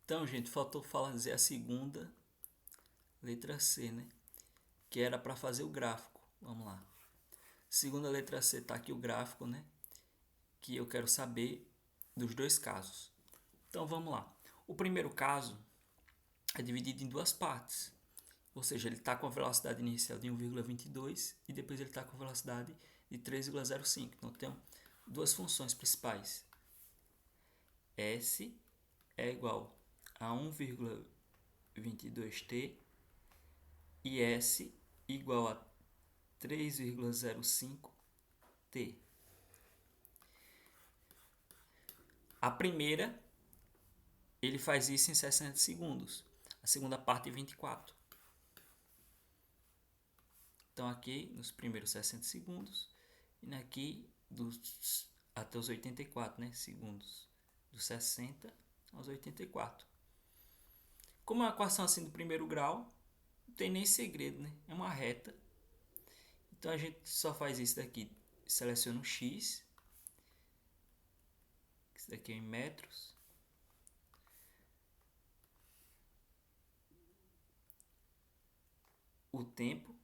Então, gente, faltou fazer a segunda letra C, né? Que era para fazer o gráfico. Vamos lá. Segunda letra C, tá aqui o gráfico, né? Que eu quero saber dos dois casos. Então, vamos lá. O primeiro caso é dividido em duas partes. Ou seja, ele está com a velocidade inicial de 1,22 e depois ele está com a velocidade de 3,05. Então, tem duas funções principais. S é igual a 1,22t e S igual a 3,05t. A primeira, ele faz isso em 60 segundos. A segunda parte em 24. Então aqui nos primeiros 60 segundos e aqui até os 84, né, segundos. Dos 60 aos 84. Como é uma equação assim do primeiro grau, não tem nem segredo, né? É uma reta. Então a gente só faz isso daqui. Seleciona o X. Isso daqui é em metros. O tempo.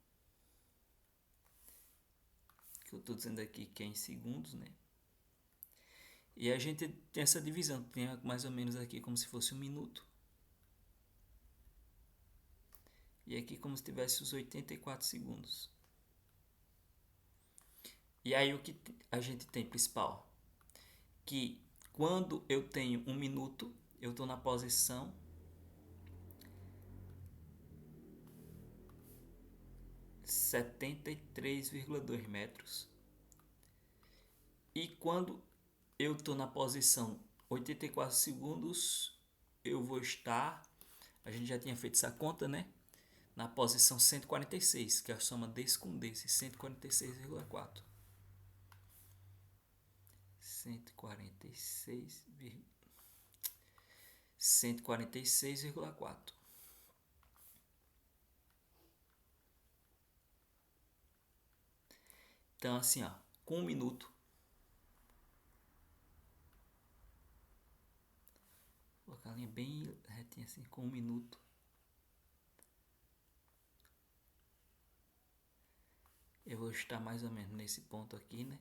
Que eu estou dizendo aqui que é em segundos, né? E a gente tem essa divisão. Tem mais ou menos aqui como se fosse um minuto. E aqui como se tivesse os 84 segundos. E aí o que a gente tem principal? Que quando eu tenho um minuto, eu estou na posição 73,2 metros. E quando eu estou na posição 84 segundos, eu vou estar, a gente já tinha feito essa conta, né? Na posição 146, que é a soma desse com desse, 146,4. 146,4. Então, assim, ó, com um minuto, vou colocar a linha bem retinha assim, com um minuto, eu vou estar mais ou menos nesse ponto aqui, né?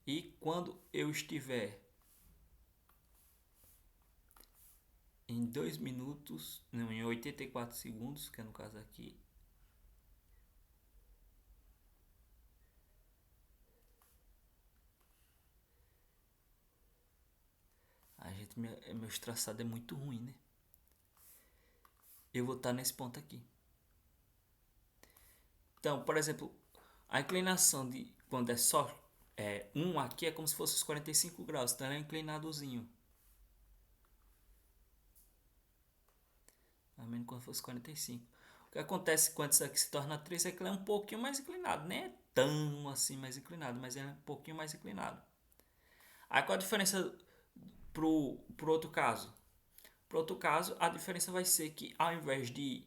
E quando eu estiver em 2 minutos, não, em 84 segundos, que é no caso aqui, meu traçado é muito ruim, né? Eu vou estar nesse ponto aqui. Então, por exemplo, a inclinação de quando é só 1 aqui é como se fosse os 45 graus, então ela é inclinadozinho. A menos quando fosse 45. O que acontece quando isso aqui se torna 3 é que ele é um pouquinho mais inclinado. Nem é tão assim mais inclinado, mas é um pouquinho mais inclinado. Aí qual a diferença pro outro caso? Pro outro caso, a diferença vai ser que ao invés de...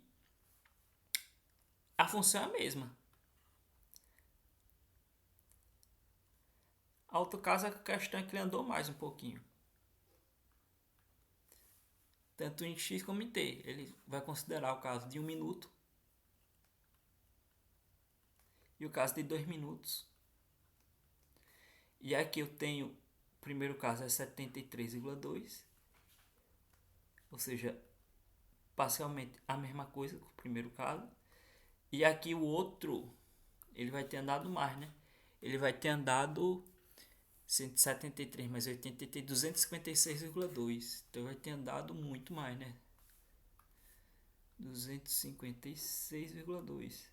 A função é a mesma. A outro caso, a questão é que ele andou mais um pouquinho. Tanto em X como em T. Ele vai considerar o caso de 1 minuto e o caso de 2 minutos. E aqui eu tenho, o primeiro caso é 73,2, ou seja, parcialmente a mesma coisa que o primeiro caso. E aqui o outro, ele vai ter andado mais, né? Ele vai ter andado 173 mais 83, 256,2. Então vai ter andado muito mais, né? 256,2.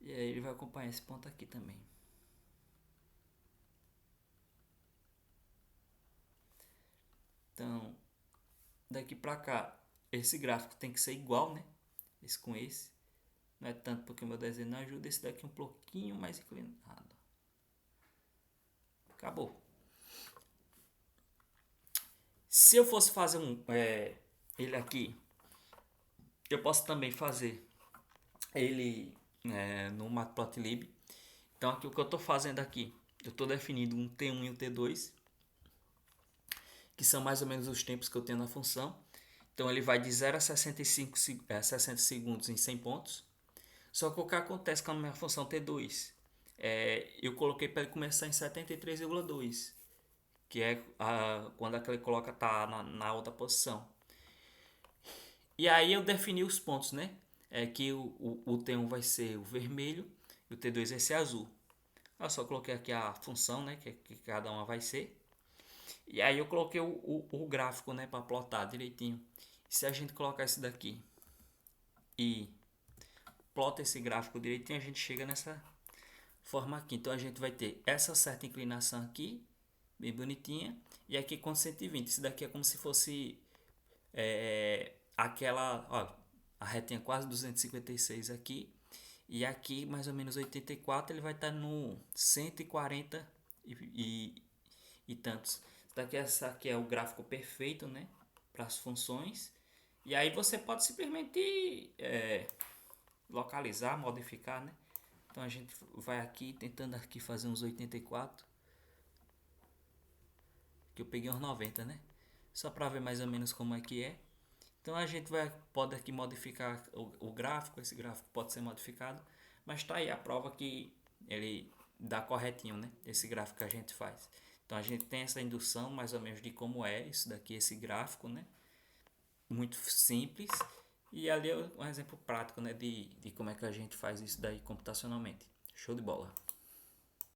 E aí ele vai acompanhar esse ponto aqui também. Então, daqui pra cá, esse gráfico tem que ser igual, né? Esse com esse. Não é tanto porque o meu desenho não ajuda. Esse daqui um pouquinho mais inclinado. Acabou. Se eu fosse fazer ele aqui, eu posso também fazer ele no Matplotlib. Então aqui o que eu estou fazendo aqui, eu estou definindo um T1 e um T2, que são mais ou menos os tempos que eu tenho na função. Então ele vai de 0 a 60 segundos em 100 pontos. Só que o que acontece com a minha função T2? Eu coloquei para ele começar em 73,2, que é quando aquele coloca tá na outra posição. E aí eu defini os pontos, né? Que o T1 vai ser o vermelho e o T2 vai ser azul. Eu só coloquei aqui a função, né? Que cada uma vai ser. E aí eu coloquei o gráfico, né? Para plotar direitinho. E se a gente colocar esse daqui e plota esse gráfico direitinho, a gente chega nessa forma aqui. Então a gente vai ter essa certa inclinação aqui, bem bonitinha. E aqui com 120. Isso daqui é como se fosse aquela, ó, a retinha quase 256 aqui. E aqui mais ou menos 84, ele vai estar no 140 e tantos. Essa aqui é o gráfico perfeito, né, para as funções. E aí você pode simplesmente localizar, modificar, né? Então a gente vai aqui tentando aqui fazer uns 84, que eu peguei uns 90, né? Só para ver mais ou menos como é que é. Então a gente pode aqui modificar o gráfico, esse gráfico pode ser modificado, mas tá aí a prova que ele dá corretinho, né? Esse gráfico que a gente faz. Então a gente tem essa indução mais ou menos de como é isso daqui, esse gráfico, né? Muito simples. E ali é um exemplo prático, né? De como é que a gente faz isso daí computacionalmente. Show de bola!